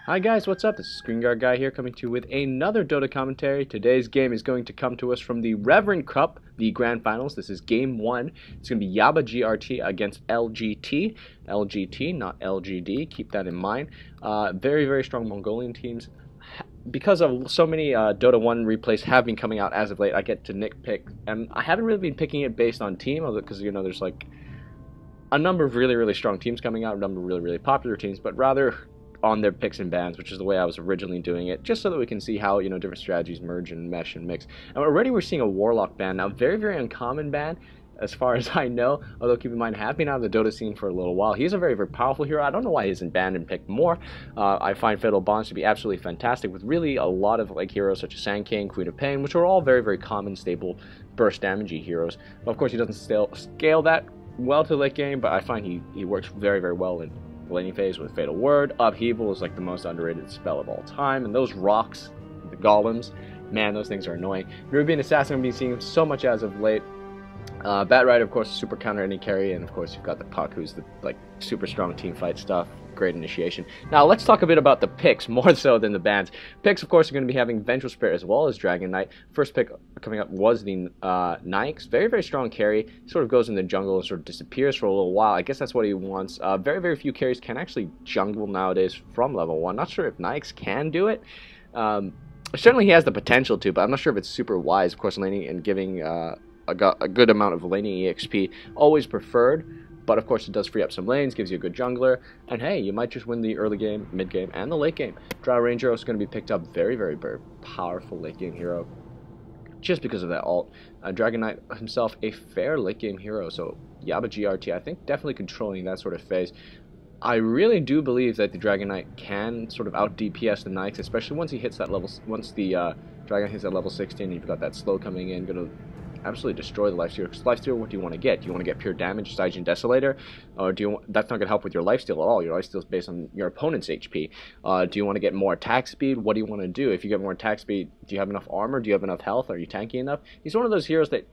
Hi guys, what's up? This is Screen Guard Guy here coming to you with another DotA commentary. Today's game is going to come to us from the Reverant Cup, the Grand Finals. This is Game 1. It's going to be YabaaGST against LGT. LGT, not LGD. Keep that in mind. Very, very strong Mongolian teams. Because of so many Dota 1 replays have been coming out as of late, I get to nitpick. And I haven't really been picking it based on team, because, you know, there's like a number of really, really strong teams coming out, a number of really, really popular teams, but rather on their picks and bans, which is the way I was originally doing it, just so that we can see how, you know, different strategies merge and mesh and mix. And already we're seeing a Warlock ban now, very, very uncommon ban as far as I know, although keep in mind, I have been out of the Dota scene for a little while. He's a very, very powerful hero. I don't know why he isn't banned and picked more. I find Fatal Bonds to be absolutely fantastic, with really a lot of like heroes such as Sand King, Queen of Pain, which are all very, very common, stable, burst damagey heroes. But of course, he doesn't scale that well to late game, but I find he works very, very well in laning phase with Fatal Word. Upheaval is like the most underrated spell of all time, and those rocks, the golems, man, those things are annoying. Ruby and Assassin I've been seeing so much as of late. Bat Rider, of course, super counter any carry, and of course you've got the Puck, who's the like super strong team fight stuff. Great initiation. Now let's talk a bit about the picks, more so than the bans. Picks, of course, are going to be having Vengeful Spirit as well as Dragon Knight. First pick coming up was the Nyx. Very, very strong carry. Sort of goes in the jungle and sort of disappears for a little while. I guess that's what he wants. Very, very few carries can actually jungle nowadays from level 1. Not sure if Nyx can do it. Certainly he has the potential to, but I'm not sure if it's super wise. Of course, laning and giving a good amount of laning EXP always preferred. But of course it does free up some lanes, gives you a good jungler, and hey, you might just win the early game, mid game, and the late game. Drow Ranger is going to be picked up, very, very, very powerful late game hero, just because of that ult. Dragon Knight himself, a fair late game hero, so YabaaGST, I think, definitely controlling that sort of phase. I really do believe that the Dragon Knight can sort of out DPS the Knights, especially once he hits that level. Once the Dragon hits that level 16, you've got that slow coming in, going to absolutely destroy the lifesteal. Because lifesteal, what do you want to get? Do you want to get pure damage, Stygian Desolator, or do you? That's not going to help with your lifesteal at all. Your lifesteal is based on your opponent's HP. Do you want to get more attack speed? What do you want to do? If you get more attack speed, do you have enough armor? Do you have enough health? Are you tanky enough? He's one of those heroes that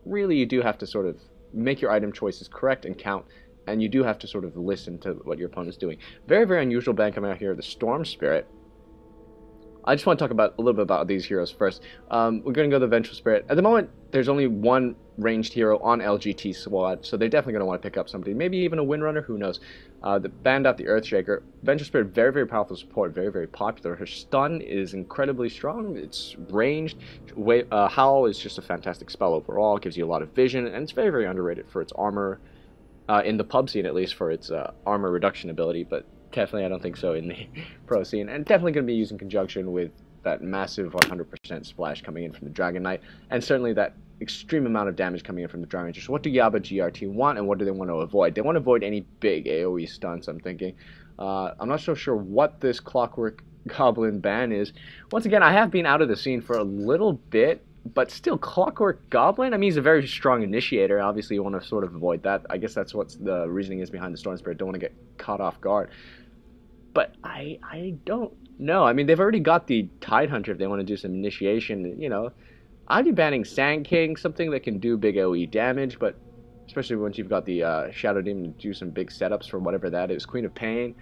really you do have to sort of make your item choices correct and count, and you do have to sort of listen to what your opponent's doing. Very, very unusual ban coming out here, the Storm Spirit. I just want to talk about a little bit about these heroes first. We're going to go the Vengeful Spirit. At the moment, there's only one ranged hero on LGT squad, so they're definitely going to want to pick up somebody. Maybe even a Windrunner, who knows. The banned out the Earthshaker. Vengeful Spirit, very, very powerful support, very, very popular. Her stun is incredibly strong. It's ranged. Howl is just a fantastic spell overall. It gives you a lot of vision, and it's very, very underrated for its armor, in the pub scene at least, for its armor reduction ability, but definitely, I don't think so in the pro scene. And definitely going to be used in conjunction with that massive 100% splash coming in from the Dragon Knight, and certainly that extreme amount of damage coming in from the Drow Ranger. So what do YabaaGST want, and what do they want to avoid? They want to avoid any big AoE stunts, I'm thinking. I'm not so sure what this Clockwork Goblin ban is. Once again, I have been out of the scene for a little bit, but still, Clockwork Goblin, I mean, he's a very strong initiator. Obviously, you want to sort of avoid that. I guess that's what the reasoning is behind the Storm Spirit. Don't want to get caught off guard. But I don't know. I mean, they've already got the Tidehunter if they want to do some initiation. You know, I'd be banning Sand King, something that can do big AoE damage, but especially once you've got the Shadow Demon to do some big setups for whatever that is. Queen of Pain,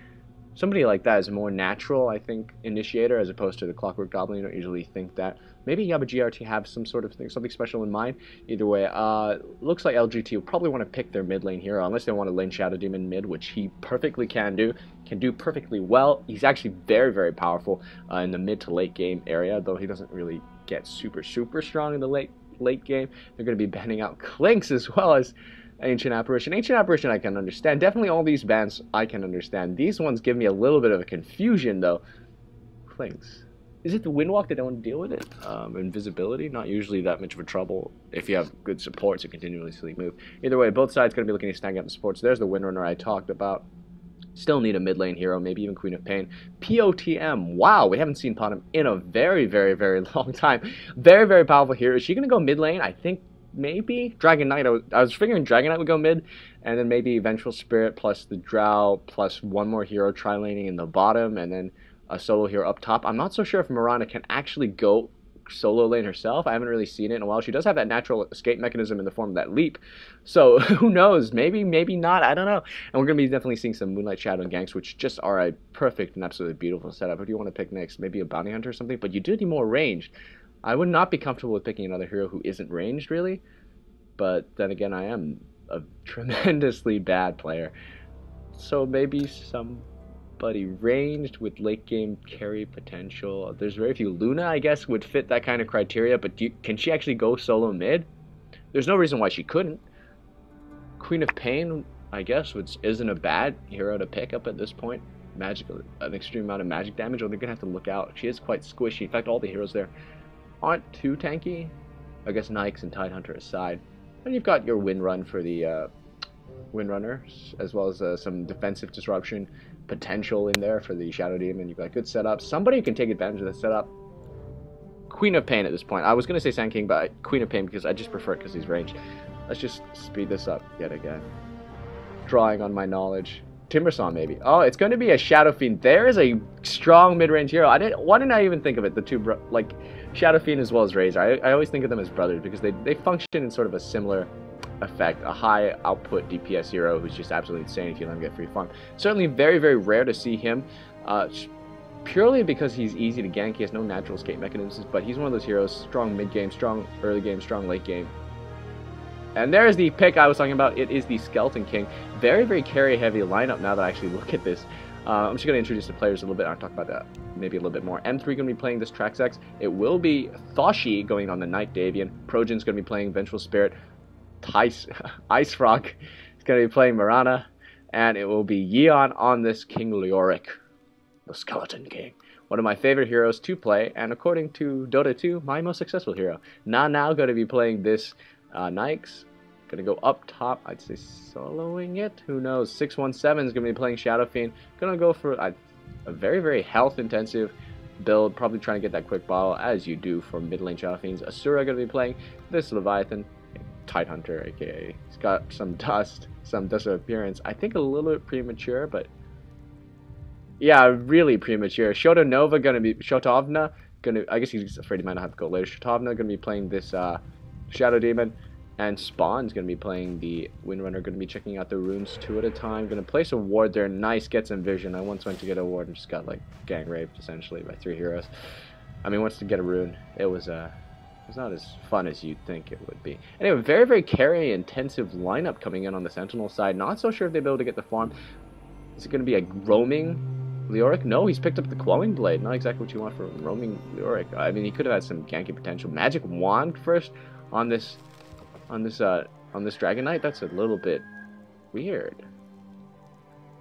somebody like that is a more natural, I think, initiator as opposed to the Clockwork Goblin. You don't usually think that. Maybe YabaaGST have some sort of thing, something special in mind. Either way, looks like LGT will probably want to pick their mid lane hero, unless they want to lane Shadow Demon mid, which he perfectly can do perfectly well. He's actually very, very powerful in the mid to late game area, though he doesn't really get super, super strong in the late game. They're going to be banning out Clinks as well as Ancient Apparition. Ancient Apparition I can understand. Definitely all these bans I can understand. These ones give me a little bit of a confusion, though. Clinks. Is it the Windwalk that don't want to deal with it? Invisibility, not usually that much of a trouble if you have good support to continuously move. Either way, both sides going to be looking to snag out the supports. There's the Windrunner I talked about. Still need a mid lane hero, maybe even Queen of Pain. POTM, wow, we haven't seen Potem in a very, very, very long time. Very, very powerful hero. Is she going to go mid lane? I think maybe Dragon Knight. I was figuring Dragon Knight would go mid, and then maybe Vengeful Spirit plus the Drow plus one more hero tri-laning in the bottom, and then a solo hero up top. I'm not so sure if Mirana can actually go solo lane herself. I haven't really seen it in a while. She does have that natural escape mechanism in the form of that leap. So who knows? Maybe, maybe not. I don't know. And we're going to be definitely seeing some Moonlight Shadow and ganks, which just are a perfect and absolutely beautiful setup. Who do you want to pick next? Maybe a Bounty Hunter or something? But you do need more range. I would not be comfortable with picking another hero who isn't ranged, really. But then again, I am a tremendously bad player. So maybe somebody ranged with late game carry potential. There's very few. Luna, I guess, would fit that kind of criteria, but can she actually go solo mid? There's no reason why she couldn't. Queen of Pain, I guess, which isn't a bad hero to pick up at this point. Magical, an extreme amount of magic damage, or they're gonna have to look out. She is quite squishy. In fact, all the heroes there aren't too tanky. I guess Nikes and Tidehunter aside. And you've got your Windrun for the Windrunner, as well as some defensive disruption potential in there for the Shadow Demon. You've got good setup. Somebody who can take advantage of the setup. Queen of Pain at this point. I was going to say Sand King, but Queen of Pain because I just prefer it because he's ranged. Let's just speed this up yet again. Drawing on my knowledge. Timbersaw maybe. Oh, it's going to be a Shadow Fiend. There is a strong mid-range hero. Why didn't I even think of it? The two, like, Shadow Fiend as well as Razor. I always think of them as brothers because they function in sort of a similar effect. A high output DPS hero who's just absolutely insane if you let him get free farm. Certainly very, very rare to see him. Purely because he's easy to gank. He has no natural escape mechanisms, but he's one of those heroes. Strong mid-game, strong early game, strong late game. And there's the pick I was talking about. It is the Skeleton King. Very, very carry-heavy lineup now that I actually look at this. I'm just going to introduce the players a little bit. I'll talk about that maybe a little bit more. M3 going to be playing this Traxx. It will be Thoshi going on the Night Davian. Projan's going to be playing Vengeful Spirit. Ice Frog is going to be playing Mirana. And it will be Yeon on this King Leoric, the Skeleton King. One of my favorite heroes to play, and according to Dota 2, my most successful hero. Now going to be playing this Nikes. Gonna go up top. I'd say soloing it. Who knows? 617 is gonna be playing Shadow Fiend. Gonna go for a very, very health intensive build. Probably trying to get that quick bottle, as you do for mid lane Shadow Fiends. Asura gonna be playing this Leviathan. Tidehunter, aka he's got some dust of appearance. I think a little bit premature, but yeah, really premature. Shotovna gonna. I guess he's afraid he might not have to go later. Shotovna gonna be playing this Shadow Demon. And Spawn's going to be playing the Windrunner, going to be checking out the runes 2 at a time. Going to place a ward there. Nice, get some vision. I once went to get a ward and just got, like, gang raped, essentially, by 3 heroes. I mean, once to get a rune, it was not as fun as you'd think it would be. Anyway, very, very carry-intensive lineup coming in on the Sentinel side. Not so sure if they'll be able to get the farm. Is it going to be a roaming Leoric? No, he's picked up the Quelling Blade. Not exactly what you want for a roaming Leoric. I mean, he could have had some ganky potential. Magic Wand first on this Dragon Knight. That's a little bit weird.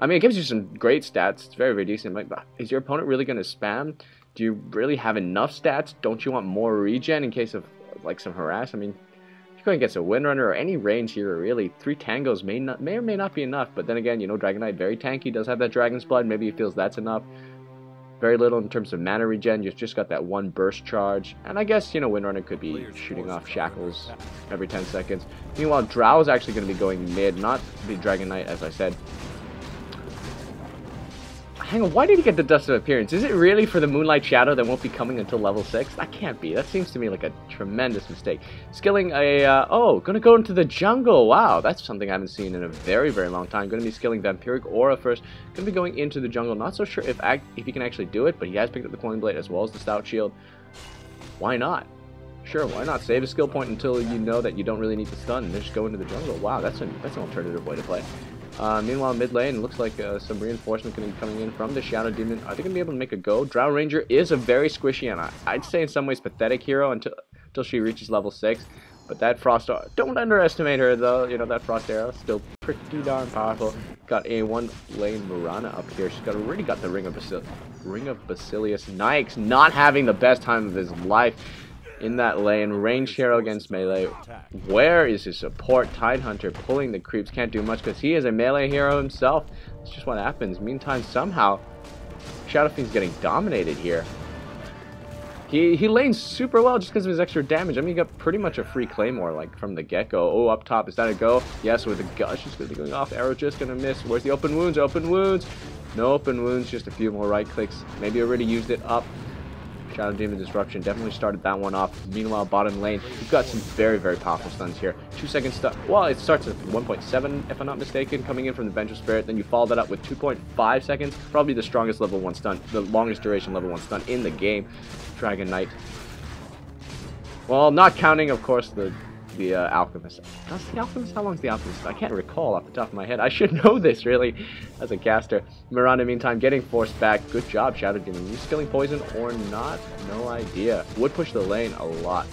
I mean, it gives you some great stats. It's very, very decent. But is your opponent really going to spam? Do you really have enough stats? Don't you want more regen in case of, like, some harass? I mean, if you're going against a Windrunner or any range hero, really, 3 tangos may or may not be enough. But then again, you know, Dragon Knight, very tanky, does have that Dragon's Blood. Maybe he feels that's enough. Very little in terms of mana regen. You've just got that 1 burst charge. And I guess, you know, Windrunner could be shooting off shackles every 10 seconds. Meanwhile, Drow is actually going to be going mid, not the Dragon Knight, as I said. Hang on, why did he get the Dust of Appearance? Is it really for the Moonlight Shadow that won't be coming until level 6? That can't be. That seems to me like a tremendous mistake. Skilling a, gonna go into the jungle. Wow, that's something I haven't seen in a very, very long time. Gonna be skilling Vampiric Aura first. Gonna be going into the jungle. Not so sure if he can actually do it, but he has picked up the Coin Blade as well as the Stout Shield. Why not? Sure, why not? Save a skill point until you know that you don't really need to stun and just go into the jungle. Wow, that's an alternative way to play. Meanwhile, mid lane, looks like some reinforcement going to be coming in from the Shadow Demon. Are they going to be able to make a go? Drow Ranger is a very squishy and I'd say in some ways pathetic hero until she reaches level 6. But that Frost Arrow, don't underestimate her though. You know, that Frost Arrow still pretty darn powerful. Got a 1 lane Mirana up here. She's already got the Ring of Basilius. Nikes not having the best time of his life in that lane. Ranged hero against melee. Where is his support? Tidehunter pulling the creeps. Can't do much because he is a melee hero himself. That's just what happens. Meantime, somehow Shadow Fiend's getting dominated here. He lanes super well just because of his extra damage. I mean, he got pretty much a free claymore like from the get-go. Oh, up top, is that a go? Yes, with the gush, he's going to be going off. Arrow just going to miss. Where's the open wounds? Open wounds. No open wounds, just a few more right clicks. Maybe already used it up. Shadow Demon Disruption definitely started that one off. Meanwhile, bottom lane, you've got some very, very powerful stuns here. 2 second stun. Well, it starts at 1.7, if I'm not mistaken, coming in from the Vengeful Spirit. Then you follow that up with 2.5 seconds. Probably the strongest level 1 stun, the longest duration level 1 stun in the game. Dragon Knight. Well, not counting, of course, the Alchemist. Does the Alchemist? How long is the Alchemist? I can't recall off the top of my head. I should know this, really, as a caster. Miranda, meantime, getting forced back. Good job, Shadow Demon. You skilling poison or not? No idea. Would push the lane a lot.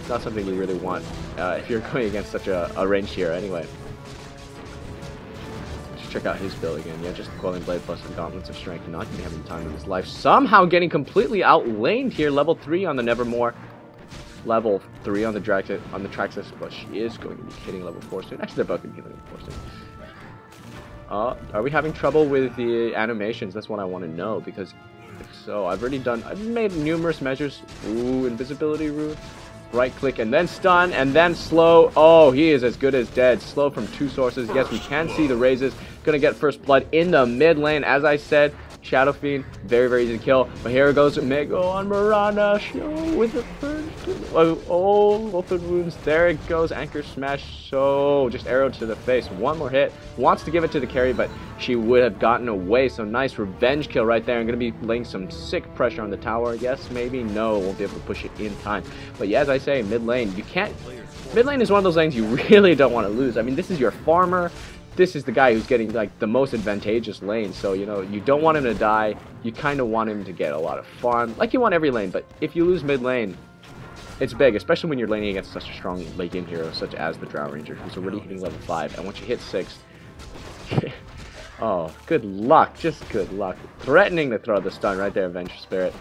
It's not something you really want if you're going against such a ranged hero, anyway. Let's check out his build again. Yeah, just Quelling Blade plus some Gauntlets of Strength. Not going to be having time in his life. Somehow getting completely outlaned here. Level 3 on the Nevermore. Level 3 on the Traxxas, but she is going to be hitting level 4 soon. Actually, they're both going to be hitting level 4 soon. Are we having trouble with the animations? That's what I want to know, because if so, I've made numerous measures. Ooh, invisibility rune. Right click and then stun and then slow. Oh, he is as good as dead. Slow from 2 sources. Yes, we can see the raises. Gonna get first blood in the mid lane, as I said. Shadow Fiend, very, very easy to kill. But here goes Mega on Miranda. Show with the first. Oh, open wounds. There it goes. Anchor smash. So just arrow to the face. One more hit. Wants to give it to the carry, but she would have gotten away. So nice revenge kill right there. I'm going to be laying some sick pressure on the tower. Yes, maybe. No, won't be able to push it in time. But yeah, as I say, mid lane, you can't. Mid lane is one of those lanes you really don't want to lose. I mean, this is your farmer. This is the guy who's getting like the most advantageous lane, so you know you don't want him to die. You kind of want him to get a lot of farm, like you want every lane. But if you lose mid lane, it's big, especially when you're laning against such a strong late game hero such as the Drow Ranger, who's already hitting level 5. And once you hit 6, oh, good luck, just good luck. Threatening to throw the stun right there, Vengeful Spirit.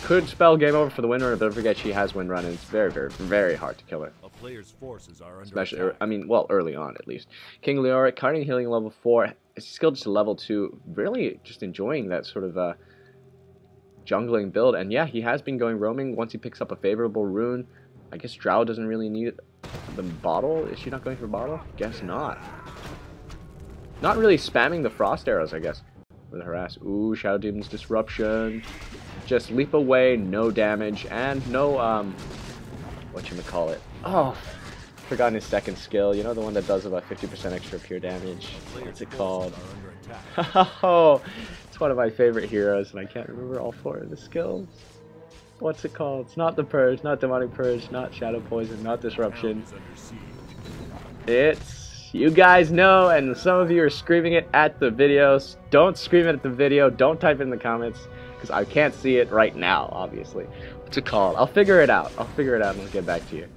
Could spell game over for the winner, but don't forget she has win run, and it's very, very, very hard to kill her. A player's forces are under especially, attack. I mean, well, early on at least. King Leoric, carding healing level 4, his skill just to level 2. Really just enjoying that sort of jungling build, and yeah, he has been going roaming once he picks up a favorable rune. I guess Drow doesn't really need the bottle. Is she not going for bottle? Guess not. Not really spamming the frost arrows, I guess, with the harass. Ooh, Shadow Demon's Disruption. Just leap away, no damage, and no, whatchamacallit. Oh, forgotten his second skill. You know, the one that does about 50% extra pure damage. What's it called? Oh, it's one of my favorite heroes, and I can't remember all 4 of the skills. What's it called? It's not the Purge, not Demonic Purge, not Shadow Poison, not Disruption. It's, you guys know, and some of you are screaming it at the videos. Don't scream it at the video. Don't type it in the comments, because I can't see it right now, obviously. What's it called? I'll figure it out. I'll figure it out and I'll get back to you.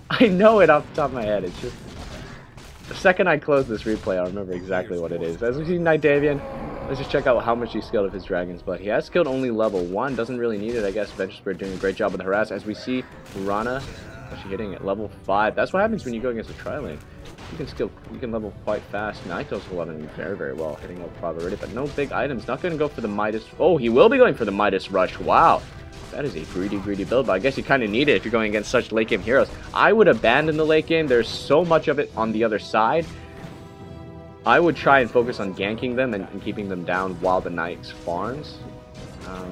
I know it off the top of my head. It's just, the second I close this replay, I'll remember exactly what it is. As we see Night Davian, let's just check out how much he skilled of his Dragon's Blood. He has skilled only level 1. Doesn't really need it, I guess. Vengeful Spirit doing a great job with the harass. As we see, Rana actually hitting at level 5. That's what happens when you go against a tri-lane. You can level quite fast. Naito's leveling very, very well, hitting level 5 already, but no big items. Not going to go for the Midas. Oh, he will be going for the Midas Rush. Wow. That is a greedy, greedy build, but I guess you kind of need it if you're going against such late game heroes. I would abandon the late game. There's so much of it on the other side. I would try and focus on ganking them and keeping them down while the Knights farms.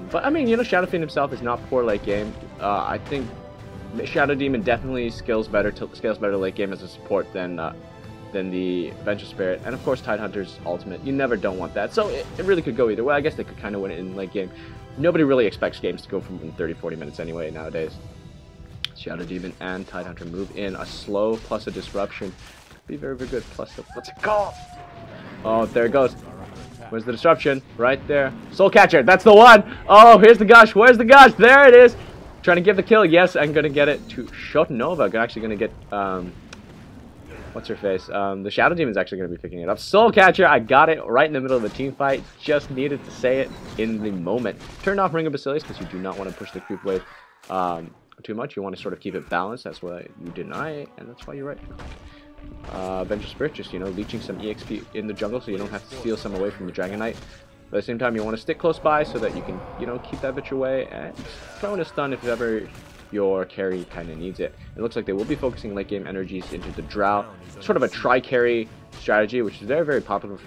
But I mean, you know, Shadow Fiend himself is not poor late game. I think Shadow Demon definitely scales better late game as a support than the Vengeful Spirit, and of course Tidehunter's ultimate. You never don't want that, so it really could go either way. I guess they could kind of win it in late game. Nobody really expects games to go from 30-40 minutes anyway nowadays. Shadow Demon and Tidehunter move in a slow plus a disruption. Could be very, very good. Plus a, what's it called? Oh, there it goes. Where's the disruption? Right there. Soul Catcher, that's the one! Oh, here's the gush. Where's the gush? There it is! Trying to give the kill. Yes, I'm going to get it to Shotanova. I'm actually going to get, what's her face? The Shadow Demon's actually going to be picking it up. Soul Catcher, I got it right in the middle of a team fight. Just needed to say it in the moment. Turn off Ring of Basilius because you do not want to push the creep wave too much. You want to sort of keep it balanced. That's why you deny it, and that's why you're right. Vengeful Spirit, just, you know, leeching some EXP in the jungle so you don't have to steal some away from the Dragon Knight. But at the same time, you want to stick close by so that you can, you know, keep that bitch away and throw in a stun if ever your carry kind of needs it. It looks like they will be focusing late game energies into the Drow. Sort of a tri-carry strategy, which is very, very popular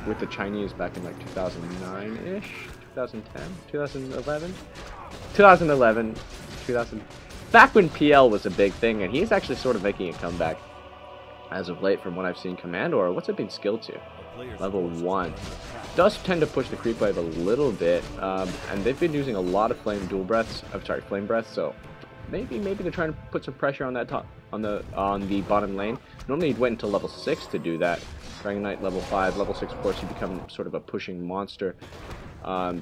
with the Chinese back in like 2009-ish, 2010, 2011, 2011, 2000. Back when PL was a big thing, and he's actually sort of making a comeback as of late from what I've seen. Commandor, what's it been skilled to? Level 1. Does tend to push the creep wave a little bit, and they've been using a lot of flame breaths, so maybe they're trying to put some pressure on that on the bottom lane. Normally you'd wait until level 6 to do that. Dragon Knight level 5, level 6 of course you become sort of a pushing monster.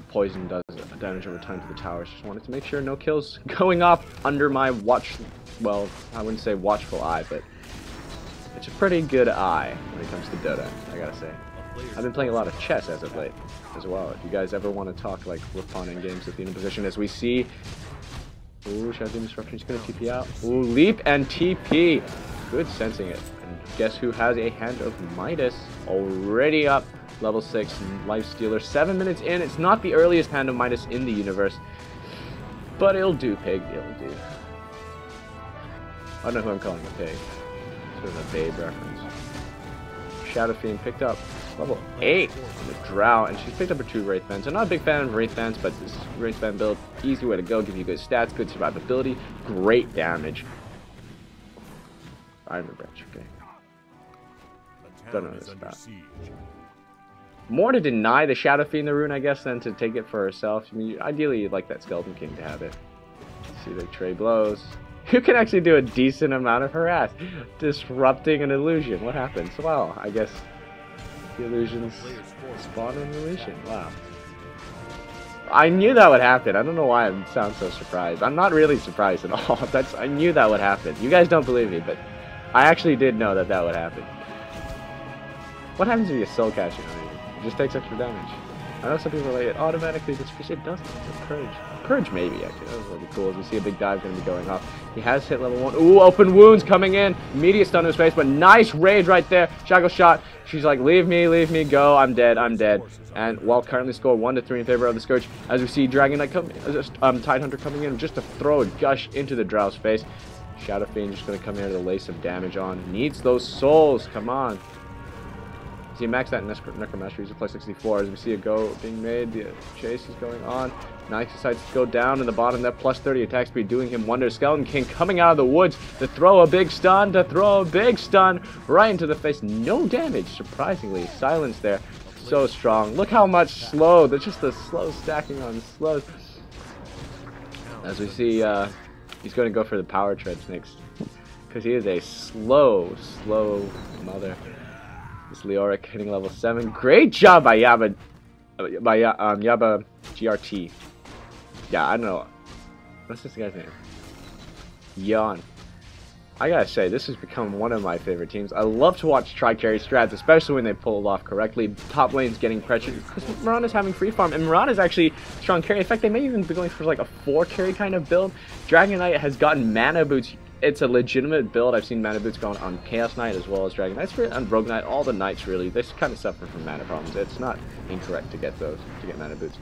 Poison does damage over time to the towers. Just wanted to make sure no kills going off under my well, I wouldn't say watchful eye, but it's a pretty good eye when it comes to Dota, I gotta say. I've been playing a lot of chess as of late as well. If you guys ever want to talk like we're pawning games at the end position, as we see. Ooh, Shadow Demon Disruption is gonna TP out. Ooh, leap and TP. Good sensing it. And guess who has a Hand of Midas already up? Level 6 Life Stealer. 7 minutes in. It's not the earliest Hand of Midas in the universe, but it'll do, pig. It'll do. I don't know who I'm calling a pig. Sort of a babe reference. Shadow Fiend picked up level 8 on the Drow, and she's picked up her 2 Wraith Bands. I'm not a big fan of Wraith Bands, but this Wraith Band build, easy way to go, give you good stats, good survivability, great damage. Iron Branch, okay. Don't know this about. More to deny the Shadow Fiend the rune, I guess, than to take it for herself. I mean, ideally you'd like that Skeleton King to have it. See the Trey blows. You can actually do a decent amount of harass. Disrupting an illusion. What happens? Well, I guess the illusions spawn an illusion. Wow. I knew that would happen. I don't know why I sound so surprised. I'm not really surprised at all. I knew that would happen. You guys don't believe me, but I actually did know that that would happen. What happens if you soul cash it? It just takes extra damage. I know some people are like, it automatically disappears. It doesn't. It's a purge. Purge maybe, actually. That was really cool. As we see a big dive going to be going off. He has hit level 1. Ooh, open wounds coming in. Immediate stun to his face, but nice rage right there. Shackle shot. She's like, leave me, go. I'm dead. And while currently score 1-3 in favor of the Scourge, as we see Dragon Knight Tidehunter coming in just to throw a gush into the Drow's face. Shadow Fiend just going to come here to lay some damage on. Needs those souls. Come on. See, max that Necromastery. He's a plus 64. As we see a go being made, the chase is going on. Knight decides to go down in the bottom. That plus 30 attack speed doing him wonders. Skeleton King coming out of the woods to throw a big stun, right into the face. No damage, surprisingly. Silence there. So strong. Look how much slow. There's just the slow stacking on slows. As we see, he's going to go for the power treads next, because he is a slow mother. This Leoric hitting level 7. Great job by YabaaGST. Yeah, I don't know. What's this guy's name? Yawn. I gotta say, this has become one of my favorite teams. I love to watch tri-carry strats, especially when they pull it off correctly. Top lane's getting pressured because Mirana's having free farm, and Mirana's actually strong carry. In fact, they may even be going for like a 4 carry kind of build. Dragon Knight has gotten mana boots. It's a legitimate build. I've seen mana boots going on Chaos Knight as well as Dragon Knight and Rogue Knight. All the knights really, they kind of suffer from mana problems. It's not incorrect to get those, to get mana boots.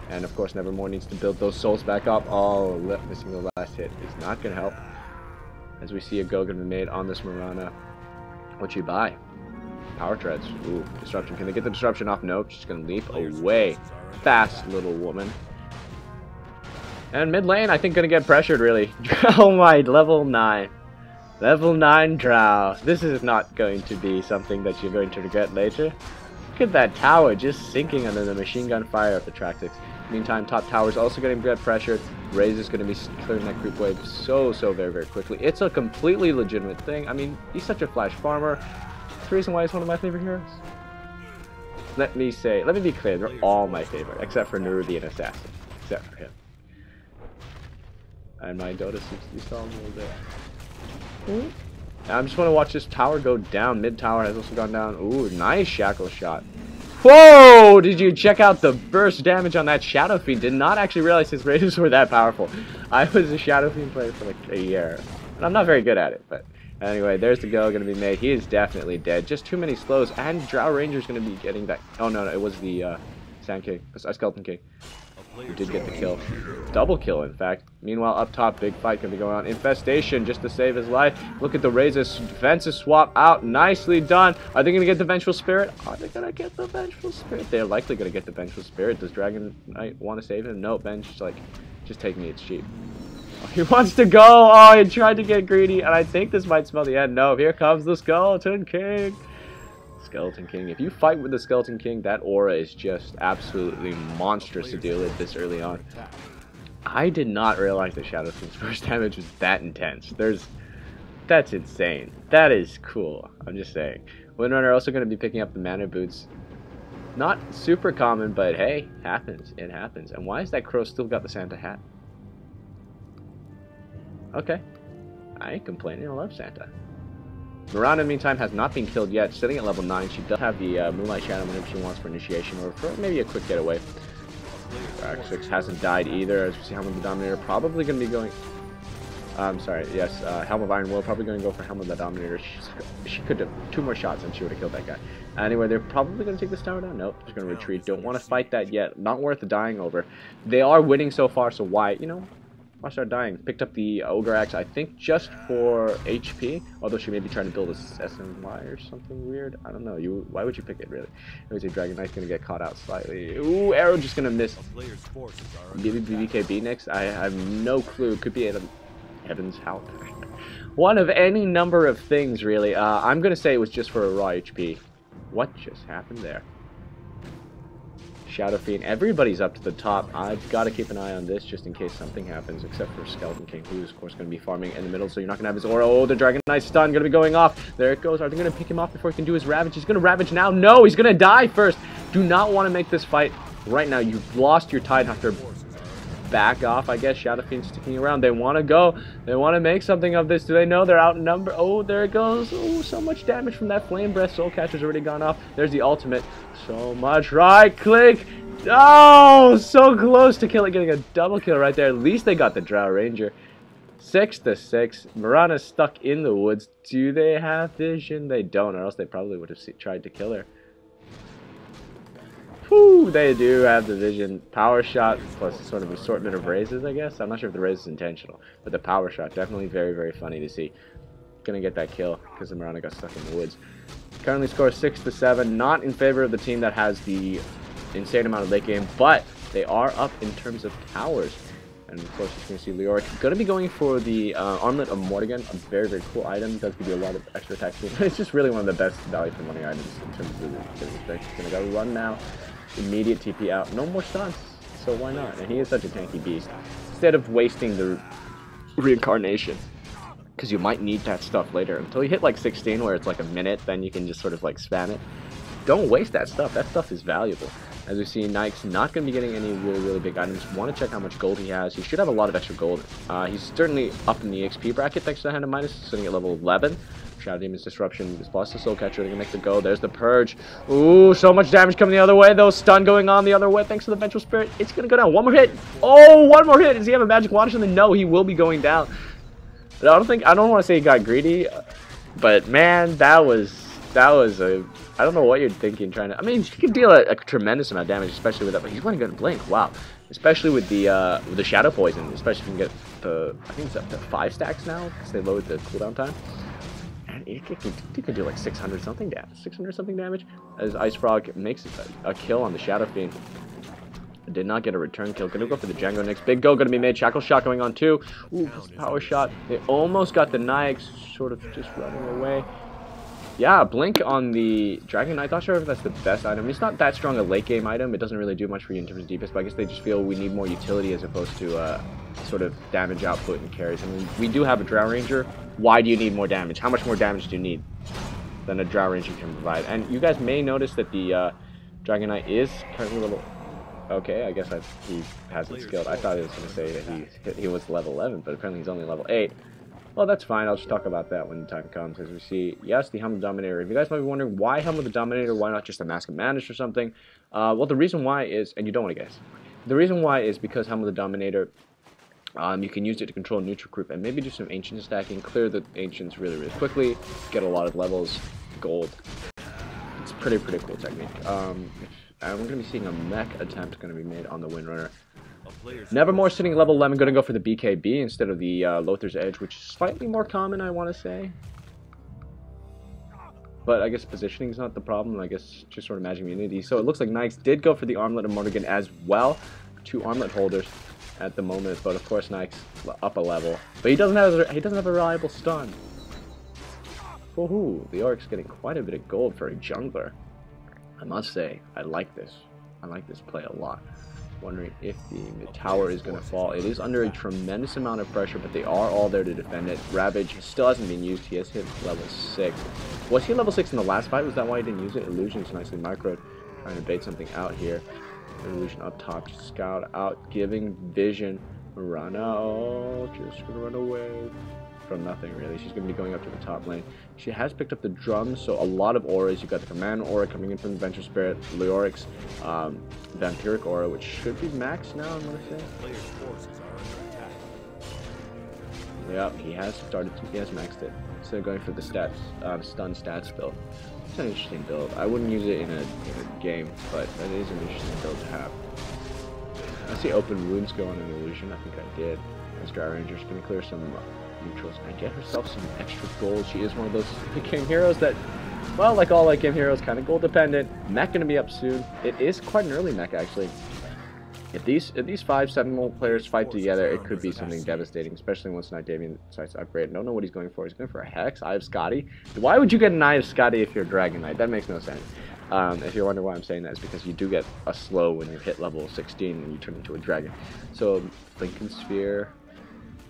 And of course, Nevermore needs to build those souls back up. Oh, missing the last hit is not going to help. As we see a go going to be made on this Mirana. What you buy? Power treads. Ooh, disruption. Can they get the disruption off? Nope. She's going to leap away. Fast little woman. And mid lane, I think, going to get pressured, really. Oh my, level 9. Level 9 Drow. This is not going to be something that you're going to regret later. Look at that tower just sinking under the machine gun fire of the Tractics. Meantime, top tower is also going to get pressured. Raze is going to be clearing that creep wave so very quickly. It's a completely legitimate thing. I mean, he's such a flash farmer. That's the reason why he's one of my favorite heroes. Let me be clear, they're all my favorite, except for Nerubian and Assassin. Except for him. And my Dota seems to be stalling a little bit. I just want to watch this tower go down. Mid tower has also gone down. Ooh, nice shackle shot. Whoa! Did you check out the burst damage on that Shadow Fiend? Did not actually realize his rages were that powerful. I was a Shadow Fiend player for like a year, and I'm not very good at it, but anyway, there's the go going to be made. He is definitely dead. Just too many slows, and Drow Ranger's going to be getting that. Oh no, it was the Sand King, Skeleton King. Who did get the kill. Double kill, in fact. Meanwhile, up top, big fight gonna be going on. Infestation just to save his life. Look at the raises. Defensive swap out. Nicely done. Are they gonna get the Vengeful Spirit? Are they gonna get the Vengeful Spirit? They're likely gonna get the Vengeful Spirit. Does Dragon Knight want to save him? No, Ben's just like, just take me, it's cheap. Oh, he wants to go. Oh, he tried to get greedy, and I think this might spell the end. No, here comes the Skeleton King. Skeleton King. If you fight with the Skeleton King, that aura is just absolutely monstrous to deal with this early on. I did not realize that Shadow Fiend's first damage was that intense. That's insane. That is cool. I'm just saying. Windrunner also going to be picking up the mana boots. Not super common, but hey, happens. It happens. And why is that crow still got the Santa hat? Okay. I ain't complaining. I love Santa. Miranda, meantime, has not been killed yet, sitting at level 9. She does have the Moonlight Shadow whenever she wants for initiation, or for maybe a quick getaway. Rack 6 hasn't died either, as we see Helm of the Dominator probably going to be going... Helm of Iron Will probably going to go for Helm of the Dominator. She could have 2 more shots and she would have killed that guy. Anyway, they're probably going to take this tower down. Nope, just going to retreat. Don't want to fight that yet. Not worth the dying over. They are winning so far, so why, you know... Why start dying? Picked up the Ogre Axe, I think, just for HP. Although she may be trying to build a SNY or something weird. I don't know. Why would you pick it, really? Anyways, a Dragon Knight's going to get caught out slightly. Ooh, arrow just going to miss. Maybe BKB next? I have no clue. Could be Heaven's Help. One of any number of things, really. I'm going to say it was just for a raw HP. What just happened there? Shadow Fiend, everybody's up to the top. I've got to keep an eye on this just in case something happens, except for Skeleton King, who's of course going to be farming in the middle, so you're not going to have his aura. Oh, the Dragon Knight stun going to be going off. There it goes. Are they going to pick him off before he can do his Ravage? He's going to Ravage now. No, he's going to die first. Do not want to make this fight right now. You've lost your tide. Have to back off, I guess. Shadow Fiend sticking around. They want to go. They want to make something of this. Do they know they're outnumbered? Oh, there it goes. Oh, so much damage from that Flame Breath. Soul Catcher's already gone off. There's the ultimate. So much. Right click. Oh, so close to getting a double kill right there. At least they got the Drow Ranger. 6-6. Mirana's stuck in the woods. Do they have vision? They don't, or else they probably would have tried to kill her. Whew, they do have the vision. Power shot plus sort of assortment of raises, I guess. I'm not sure if the raise is intentional, but the power shot, definitely very, very funny to see. Gonna get that kill because the Mirana got stuck in the woods. Currently scores 6-7. Not in favor of the team that has the insane amount of late game, but they are up in terms of towers. And of course, you're going to see Leoric going to be going for the Armlet of Morrigan, a very, very cool item. Does give you a lot of extra attack speed. It's just really one of the best value for money items in terms of the respect. He's going to go run now. Immediate TP out. No more stuns, so why not? And he is such a tanky beast. Instead of wasting the reincarnation, because you might need that stuff later. Until you hit like 16, where it's like a minute, then you can just sort of like spam it. Don't waste that stuff. That stuff is valuable. As we see, Nike's not going to be getting any really, really big items. Want to check how much gold he has. He should have a lot of extra gold. He's certainly up in the XP bracket thanks to the Hand of Midas, sitting at level 11. Shadow Demon's Disruption is plus the Soul Catcher. They're going to make the go. There's the Purge. Ooh, so much damage coming the other way, though. Stun going on the other way thanks to the Vengeful Spirit. It's going to go down. One more hit. Oh, one more hit. Does he have a Magic Water? No, he will be going down. But I don't want to say he got greedy, but man, that was a... I don't know what you're thinking trying to... I mean, he can deal a tremendous amount of damage, especially with that, but he's running good in Blink. Wow. Especially with the Shadow Poison, especially if you can get the... I think it's up to 5 stacks now, because they lowered the cooldown time. And he can do like 600 something damage. As Ice Frog makes a kill on the Shadow Fiend. Did not get a return kill. Gonna go for the Django next. Big go gonna be made. Shackle shot going on too. Ooh, power shot. They almost got the Nyx sort of just running away. Yeah, Blink on the Dragon Knight. Not sure if that's the best item. It's not that strong a late game item. It doesn't really do much for you in terms of DPS, but I guess they just feel we need more utility as opposed to sort of damage output and carries. I mean, we do have a Drow Ranger. Why do you need more damage? How much more damage do you need than a Drow Ranger can provide? And you guys may notice that the Dragon Knight is currently level... Okay, I guess he hasn't skilled. I thought he was going to say that he was level 11, but apparently he's only level 8. Well, that's fine. I'll just talk about that when the time comes. As we see, yes, the Helm of the Dominator. If you guys might be wondering why Helm of the Dominator, why not just a Mask of Madness or something? Well, the reason why is, and you don't want to guess, the reason why is because Helm of the Dominator, you can use it to control a neutral group and maybe do some Ancient stacking, clear the Ancients really, really quickly, get a lot of levels, gold. It's pretty cool technique. And we're going to be seeing a mech attempt going to be made on the Windrunner. Nevermore sitting level 11, going to go for the BKB instead of the Lothar's Edge, which is slightly more common, I want to say. But I guess positioning is not the problem. I guess just sort of magic immunity. So it looks like Nikes did go for the Armlet of Morrigan as well. 2 Armlet holders at the moment, but of course Nikes up a level. But he doesn't have a reliable stun. Woohoo! The Orc's getting quite a bit of gold for a jungler. I must say, I like this. I like this play a lot. Wondering if the tower is going to fall. It is under a tremendous amount of pressure, but they are all there to defend it. Ravage still hasn't been used. He has hit level 6. Was he level 6 in the last fight? Was that why he didn't use it? Illusion's nicely microed. Trying to bait something out here. Illusion up top. Scout out. Giving vision. Run out. Just going to run away from nothing, really. She's going to be going up to the top lane. She has picked up the drums, so a lot of auras. You've got the Command Aura coming in from the Venture Spirit, Leoric's Vampiric Aura, which should be maxed now, I'm going to say. Yep, he has maxed it. Instead of going for the stats, stun stats build. It's an interesting build. I wouldn't use it in a game, but that is an interesting build to have. I see open wounds go on an illusion. I think I did. As Dry Ranger's going to clear some neutrals and get herself some extra gold. She is one of those game heroes that, well, like all game heroes, kind of gold dependent. Mech going to be up soon. It is quite an early mech, actually. If these 5 Sentinel players fight together, it could be something devastating, especially once Night Davian decides to upgrade. I don't know what he's going for. He's going for a Hex, Eye of Scotty. Why would you get an Eye of Scotty if you're Dragon Knight? That makes no sense. If you're wondering why I'm saying that, it's because you do get a slow when you hit level 16 and you turn into a dragon. So Lincoln Sphere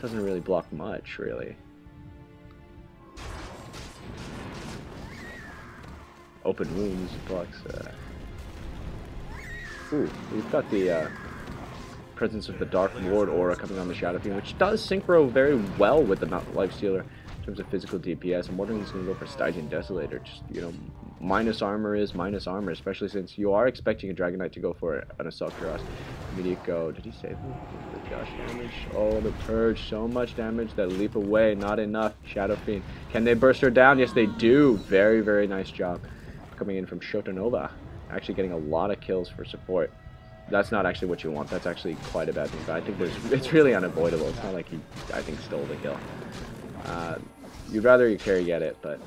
doesn't really block much, really. Open wounds blocks. Ooh, we've got the presence of the Dark Lord aura coming on the Shadow Fiend, which does synchro very well with the Lifestealer in terms of physical DPS. I'm wondering if he's going to go for Stygian Desolator. Just, you know, minus armor is minus armor, especially since you are expecting a Dragon Knight to go for an Assault Cuirass. Immediate go. Did he save him? The gush damage. Oh, the Purge. So much damage. That leap away. Not enough. Shadow Fiend. Can they burst her down? Yes, they do. Very, very nice job. Coming in from Shotanova. Actually getting a lot of kills for support. That's not actually what you want. That's actually quite a bad thing. But I think it's really unavoidable. It's not like he, I think, stole the kill. You'd rather your carry get it, but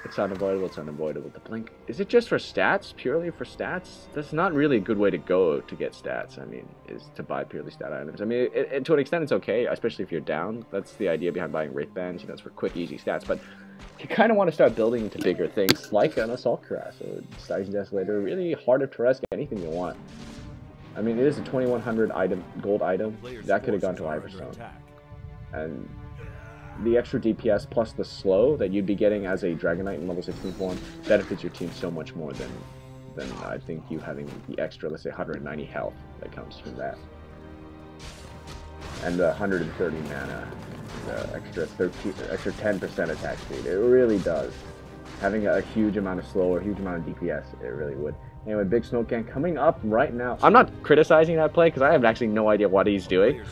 it's unavoidable. It's unavoidable. The blink. Is it just for stats? Purely for stats? That's not really a good way to go to get stats. I mean, is to buy purely stat items. I mean, to an extent, it's okay, especially if you're down. That's the idea behind buying Wraith Bands. You know, it's for quick, easy stats. But you kind of want to start building into bigger things, like an Assault Cuirass or Stygian Desolator. Really hard to Teresk anything you want. I mean, it is a 2100 gold item. That could have gone to Iverstone. And the extra DPS plus the slow that you'd be getting as a Dragon Knight in level 16 form benefits your team so much more than I think you having the extra, let's say, 190 health that comes from that. And the 130 mana, the extra 10% attack speed. It really does. Having a huge amount of slow or a huge amount of DPS, it really would. Anyway, Big Smoke Gang coming up right now. I'm not criticizing that play because I have actually no idea what he's doing.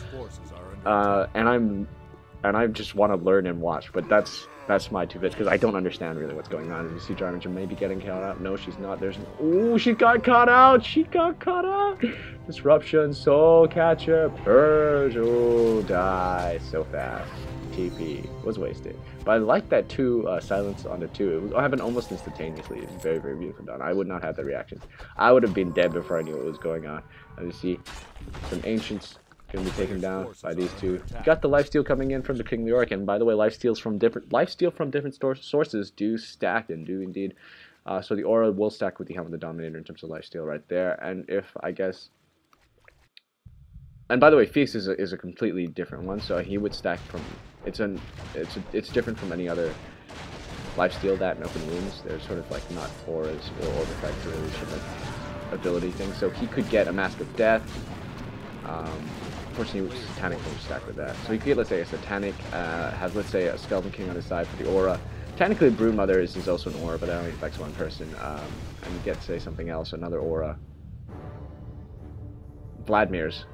And I just want to learn and watch, but that's my 2 bits because I don't understand really what's going on. And you see Jarminger maybe getting caught out. No, she's not. Ooh, she got caught out. She got caught out. Disruption, Soul Catcher, Purge. Oh, die so fast. TP was wasted. But I like that 2 silence on the 2. It was happened almost instantaneously. It's very, very beautiful done. I would not have the reactions. I would have been dead before I knew what was going on. As you see, some Ancients going to be taken down by these 2. Got the lifesteal coming in from the King Leoric, and by the way, lifesteal from different sources do stack and do indeed. So the aura will stack with the Helm of the Dominator in terms of lifesteal right there. And if I guess, and by the way, Feast is a completely different one, so he would stack from. It's different from any other lifesteal. That and open wounds, they're sort of like not auras or artifacts really, sort of like ability things. So he could get a Mask of Death. Unfortunately, Satanic will stack with that. So you could get, let's say, a Satanic, has, let's say, a Skeleton King on his side for the aura. Technically, Broodmother is also an aura, but that only affects one person. And you get, say, something else, another aura. Vladimir's.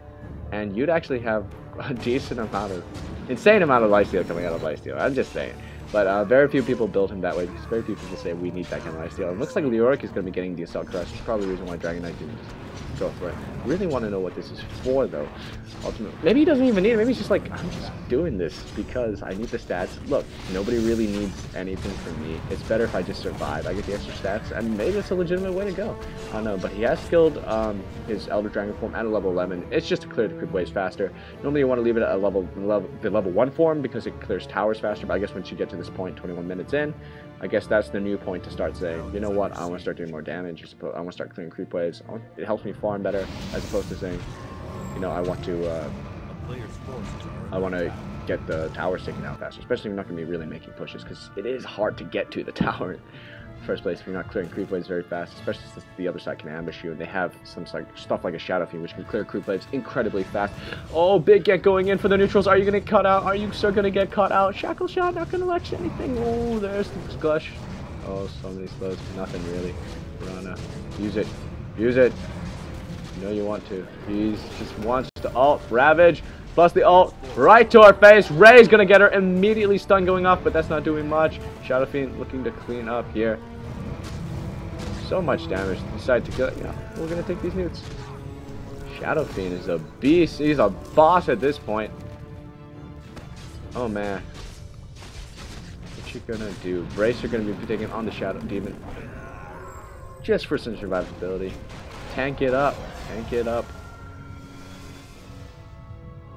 And you'd actually have a decent amount of, insane amount of lifesteal coming out of lifesteal. I'm just saying. But very few people build him that way because very few people say we need that kind of lifesteal. It looks like Leoric is going to be getting the Assault Crush, which is probably the reason why Dragon Knight didn't just go for it. I really want to know what this is for, though. Ultimately, maybe he doesn't even need it. Maybe he's just like, I'm just doing this because I need the stats. Look, nobody really needs anything from me. It's better if I just survive. I get the extra stats, and maybe it's a legitimate way to go. I don't know, but he has skilled his Elder Dragon form at a level 11. It's just to clear the creep waves faster. Normally you want to leave it at a level 1 form because it clears towers faster, but I guess once you get to this point, 21 minutes in, I guess that's the new point to start saying, you know what, I want to start doing more damage. I want to start clearing creep waves. It helps me farm better, as opposed to saying, you know, I want to get the towers taken out faster, especially if you're not going to be really making pushes, because it is hard to get to the tower in the first place if you're not clearing creep waves very fast, especially since the other side can ambush you, and they have some stuff like a Shadow Fiend, which can clear creep waves incredibly fast. Oh, big get going in for the neutrals. Are you going to cut out? Are you still going to get cut out? Shackle Shot, not going to let you anything. Oh, there's the Gush. Oh, so many slows. Nothing really. Rana. Use it. Use it. You know you want to. He just wants to ult. Ravage. Plus the ult. Right to her face. Ray's going to get her immediately stun going off, but that's not doing much. Shadow Fiend looking to clean up here. So much damage. Decide to kill. Yeah, we're going to take these newts. Shadow Fiend is a beast. He's a boss at this point. Oh, man. What you going to do? Bracer going to be taking on the Shadow Demon. Just for some survivability. Tank it up. Tank it up.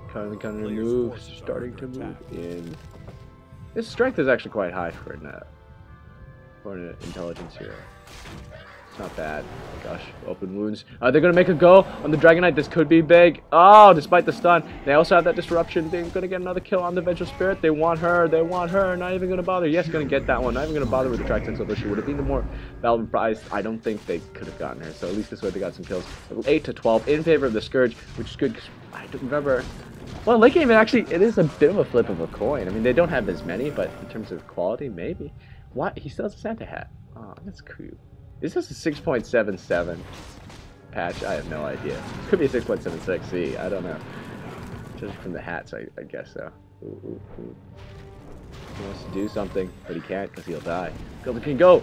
Currently going to move. Starting to move in. His strength is actually quite high for an intelligence hero. It's not bad. Gosh, open wounds. They're going to make a go on the Dragon Knight. This could be big. Oh, despite the stun. They also have that disruption. They're going to get another kill on the Vengeful Spirit. They want her. They want her. Not even going to bother. Yes, going to get that one. Not even going to bother with the Track Sense, although she would have been the more valuable prize. I don't think they could have gotten her. So at least this way they got some kills. 8 to 12 in favor of the Scourge, which is good because I don't remember. Well, late game, it is a bit of a flip of a coin. I mean, they don't have as many, but in terms of quality, maybe. What? He still has a Santa hat. Oh, that's cool. Is this a 6.77 patch? I have no idea. It could be a 6.76. See, I don't know. Just from the hats, I guess so. Ooh. He wants to do something, but he can't because he'll die. Golden King, go!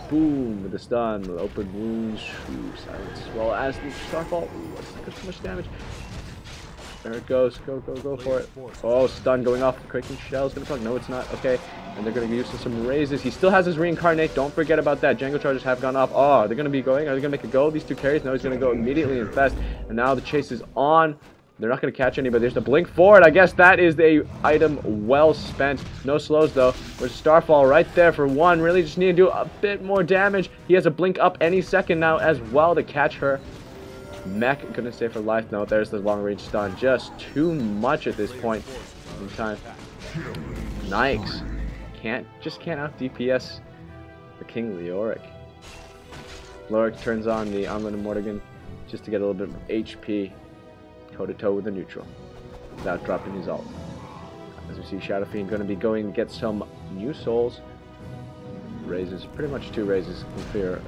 Boom, with the stun, with open wounds, silence, as well as the Starfall. Ooh, that's too much damage. There it goes. Go for it. Oh, stun going off. Quaking Shell's gonna fuck. No, it's not. Okay. And they're gonna be using some raises. He still has his reincarnate. Don't forget about that. Django charges have gone off. Oh, they're gonna be going. Are they gonna make a go? These two carries? No, he's gonna go immediately infest. And now the chase is on. They're not gonna catch anybody. There's the blink forward. I guess that is the item well spent. No slows though. There's Starfall right there for one. Really just need to do a bit more damage. He has a blink up any second now as well to catch her. Mech gonna stay for life. No, there's the long range stun. Just too much at this point in time. Nikes can't out DPS the King Leoric. Leoric turns on the Unlimited Mortigan just to get a little bit of HP toe to toe with the neutral without dropping his ult. As we see, Shadow Fiend gonna be going to get some new souls. Raises, pretty much 2 raises can clear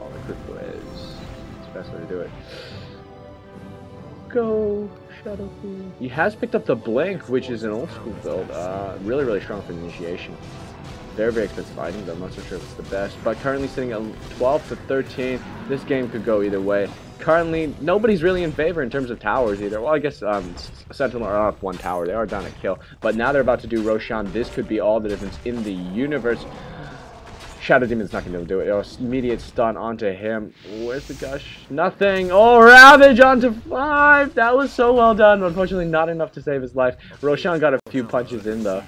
all the critical waves. Best way to do it. Go, Shadow Fiend. He has picked up the Blink, which is an old school build. Really strong for the initiation. Very expensive item, though I'm not so sure if it's the best. But currently sitting at 12 to 13. This game could go either way. Currently, nobody's really in favor in terms of towers either. Well, I guess Sentinel are up 1 tower. They are down a kill. But now they're about to do Roshan. This could be all the difference in the universe. Shadow Demon's not going to be able to do it. It'll immediate stun onto him. Where's the Gush? Nothing. Oh, Ravage onto 5. That was so well done. Unfortunately, not enough to save his life. Roshan got a few punches in, though.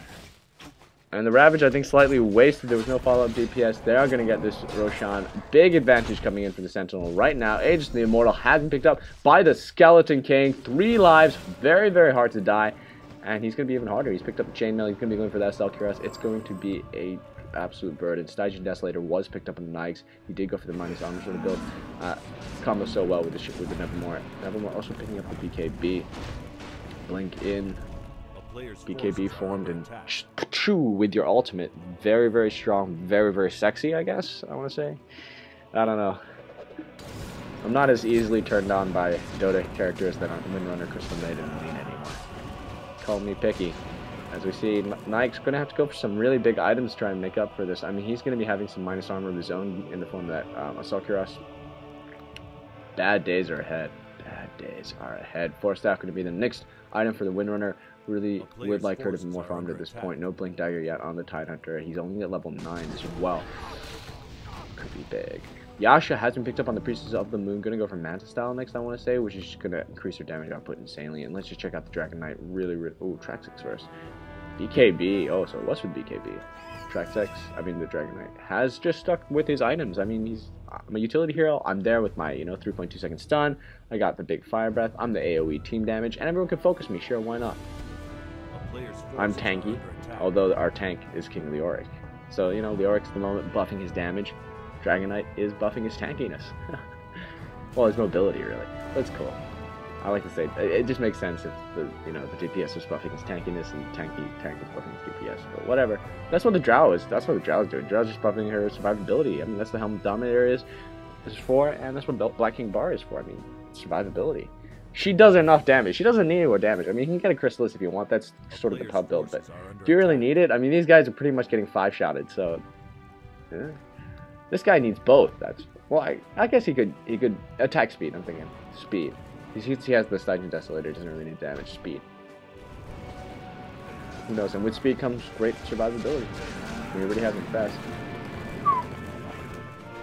And the Ravage, I think, slightly wasted. There was no follow-up DPS. They are going to get this Roshan. Big advantage coming in for the Sentinel right now. Aegis the Immortal has been picked up by the Skeleton King. 3 lives. Very hard to die. And he's going to be even harder. He's picked up a Chainmail. He's going to be going for that Stealth Cuirass. It's going to be a absolute burden. Stygian Desolator was picked up in the Nikes. He did go for the minus armor sort of build. Combo so well with the Nevermore. Nevermore also picking up the BKB. Blink in. BKB formed and with your ultimate. Very strong. Very sexy, I guess. I want to say. I don't know. I'm not as easily turned on by Dota characters that aren't Windrunner, Crystal Maiden, and Lean anymore. Call me picky. As we see, Nike's going to have to go for some really big items to try and make up for this. I mean, he's going to be having some minus armor of his own in the form of that Assault Cuirass. Bad days are ahead. Bad days are ahead. Force Staff going to be the next item for the Windrunner. Really would like her to be more farmed at this point. No Blink Dagger yet on the Tidehunter. He's only at level 9 as well. Could be big. Yasha has been picked up on the Priestess of the Moon. Gonna go for Manta Style next, I want to say, which is just gonna increase her damage output insanely. And let's just check out the Dragon Knight. Really. Oh, track 6 first. BKB. Oh, so what's with BKB? Track 6. I mean, the Dragon Knight has just stuck with his items. I mean, I'm a utility hero. I'm there with my 3.2 second stun. I got the big Fire Breath. I'm the AOE team damage, and everyone can focus me. Sure, why not? I'm tanky, although our tank is King Leoric. So Leoric's at the moment buffing his damage. Dragon Knight is buffing his tankiness. Well, his mobility, really. That's cool. I like to say it just makes sense if the DPS is buffing his tankiness and tank is buffing his DPS. But whatever. That's what the Drow is. That's what the Drow is doing. Drow's just buffing her survivability. I mean, that's the Helm Dominator is for, and that's what Black King Bar is for. I mean, survivability. She does enough damage. She doesn't need any more damage. I mean, you can get a Chrysalis if you want. That's sort of the pub build. But do you really need it? I mean, these guys are pretty much getting 5-shotted. So, yeah. This guy needs both. I guess he could attack speed. I'm thinking speed. He has the Stygian Desolator. Doesn't really need damage. Speed. Who knows? And with speed comes great survivability. He already has him fast.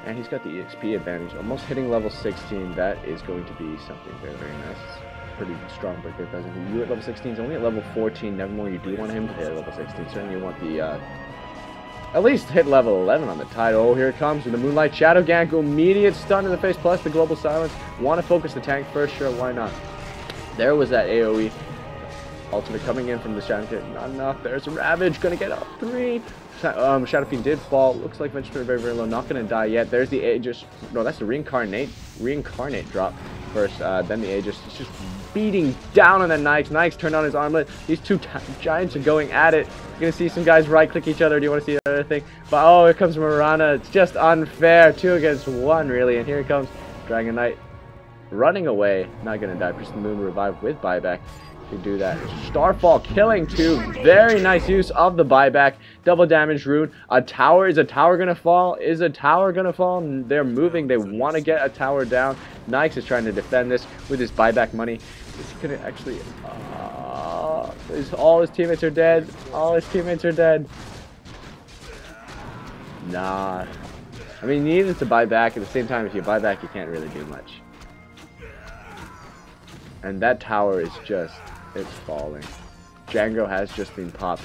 And he's got the EXP advantage. Almost hitting level 16. That is going to be something very, very nice. Pretty strong breaker presence. You at level 16. He's only at level 14. Nevermore, you do want him to hit level 16. Certainly you want the at least hit level 11 on the Tide. Oh, here it comes with the Moonlight Shadow Gank. Immediate stun in the face plus the Global Silence. Want to focus the tank first? Sure, why not? There was that AoE. Ultimate coming in from the Shadow Kit. Not enough. There's a Ravage. Gonna get up 3. Shadow Fiend did fall. Looks like Venture very, very low. Not gonna die yet. There's the Aegis. No, that's the Reincarnate drop first. Then the Aegis. It's just beating down on the Nikes. Nikes turned on his armlet. These two giants are going at it. You're gonna see some guys right click each other. Do you want to see the other thing? But oh, here comes Marana. It's just unfair. 2 against 1, really. And here comes Dragon Knight running away. Not gonna die. Priest of the Moon revived with buyback. To do that. Starfall killing 2. Very nice use of the buyback. Double damage rune. A tower. Is a tower gonna fall? Is a tower gonna fall? They're moving. They want to get a tower down. Nikes is trying to defend this with his buyback money. Is he gonna actually all his teammates are dead. All his teammates are dead. Nah. I mean, you need to buy back. At the same time, if you buy back, you can't really do much. And that tower is just... it's falling. Django has just been popped.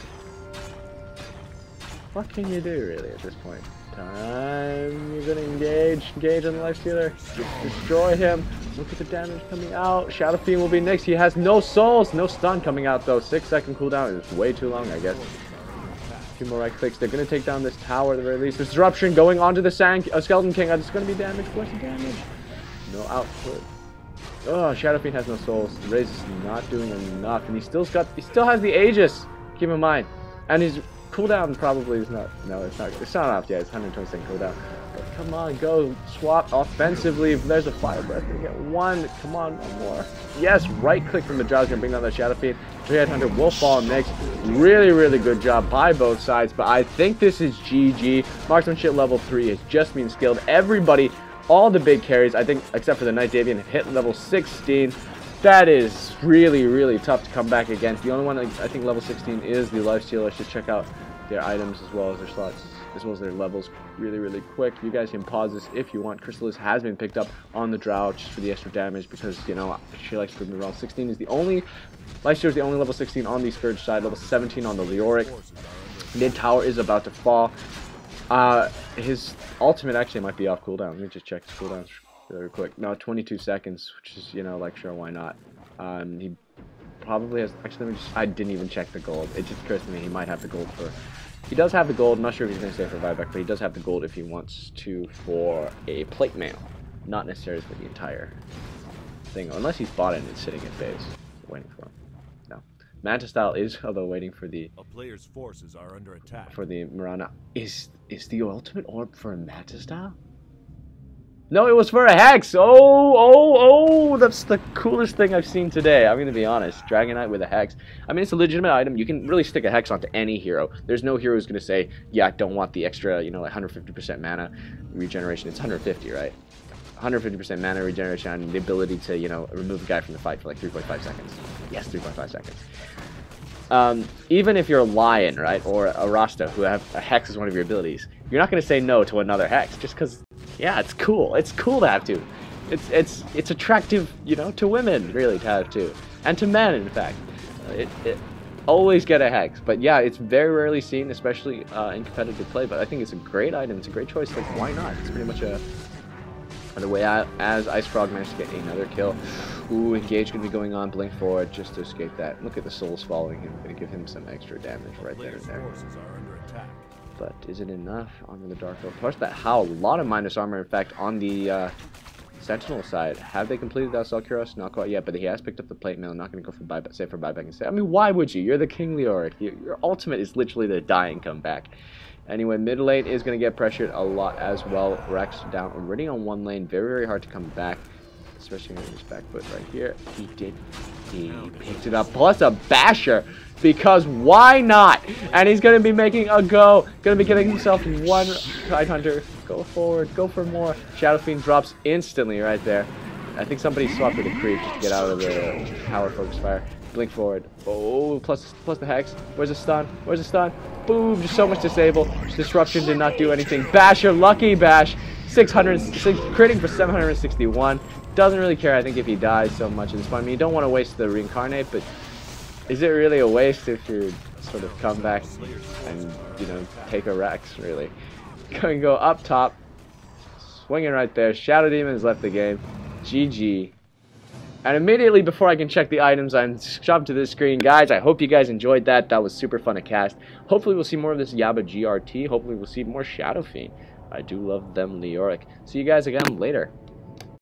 What can you do, really, at this point? Time. You're gonna engage on the Lifestealer. Destroy him. Look at the damage coming out. Shadow Fiend will be next. He has no souls. No stun coming out, though. 6-second cooldown is way too long, I guess. A few more right clicks. They're gonna take down this tower at the very least. Disruption going onto the Skeleton King. It's gonna be damage. What's the damage? No output. Oh, Shadow Fiend has no souls. Raze is not doing enough, and he still has the Aegis. Keep in mind, and his cooldown probably is not. No, it's not off yet. It's 120-second cooldown. But come on, go swap offensively. If there's a Fire Breath, we get 1. Come on, 1 more. Yes, right click from the Drow is gonna bring down that Shadow Fiend. 300 will fall next. Really, really good job by both sides. But I think this is GG. Marksmanship level 3 has just been skilled. Everybody. All the big carries, I think, except for the Night Davian, have hit level 16. That is really, really tough to come back against. The only one, I think, level 16 is the Lifestealer. Let's just check out their items as well as their slots, as well as their levels really, really quick. You guys can pause this if you want. Chrysalis has been picked up on the Drow just for the extra damage because, she likes to move around. 16 is the only, Lifestealer is the only level 16 on the Scourge side, level 17 on the Leoric. Mid tower is about to fall. His ultimate actually might be off cooldown. Let me just check his cooldowns really quick. No, 22 seconds, which is, like, sure, why not? He probably has, actually, let me just, I didn't even check the gold. It just occurs to me he might have the gold for, he does have the gold. I'm not sure if he's going to stay for buyback, but he does have the gold if he wants to for a plate mail. Not necessarily for the entire thing, unless he's bought it and it's sitting at base, waiting for him. No. Manta Style is, although waiting for the... A player's forces are under attack. For the Marana. Is the ultimate orb for a Manta Style? No, it was for a hex. Oh, that's the coolest thing I've seen today. I'm going to be honest. Dragonite with a hex. I mean, it's a legitimate item. You can really stick a hex onto any hero. There's no hero who's going to say, yeah, I don't want the extra, you know, like 150% mana regeneration. It's 150, right? 150% mana regeneration and the ability to, you know, remove a guy from the fight for like 3.5 seconds. Yes, 3.5 seconds. Even if you're a Lion, right, or a Rasta, who have a hex as one of your abilities, you're not going to say no to another hex just because, yeah, it's cool. It's cool to have two. It's attractive, you know, to women, really, to have two. And to men, in fact. It always get a hex. But yeah, it's very rarely seen, especially in competitive play. But I think it's a great item. It's a great choice. Like, why not? It's pretty much a... By the way, as Ice Frog managed to get another kill. Ooh, Engage going to be going on, blink forward just to escape that. Look at the souls following him. Going to give him some extra damage right there and there. But is it enough? Armor the Dark Elf. Plus that Howl. A lot of minus armor, in fact, on the Sentinel side. Have they completed that Selkiros? Not quite yet, but he has picked up the plate mail. Not going to go for buyback, save for buyback instead. I mean, why would you? You're the King Leoric. Your ultimate is literally the die and come back. Anyway, mid lane is going to get pressured a lot as well. Rex down already on one lane. Very, very hard to come back. Especially on his back foot right here. He did. He picked it up. Plus a basher. Because why not? And he's going to be making a go. Going to be getting himself one Tidehunter. Go forward. Go for more. Shadow Fiend drops instantly right there. I think somebody swapped with a creep just to get out of the power focus fire. Blink forward. Oh, plus the hex. Where's the stun? Where's the stun? Boom, just so much disable. Disruption did not do anything. Basher, lucky bash. 606, critting for 761. Doesn't really care, I think, if he dies so much at this point. I mean, you don't want to waste the reincarnate, but is it really a waste if you sort of come back and, you know, take a Rex, really? Going to go up top. Swinging right there. Shadow Demons left the game. GG. And immediately before I can check the items, I'm shoved to this screen. Guys, I hope you guys enjoyed that. That was super fun to cast. Hopefully we'll see more of this YabaaGST. Hopefully we'll see more Shadow Fiend. I do love them Leoric. See you guys again later.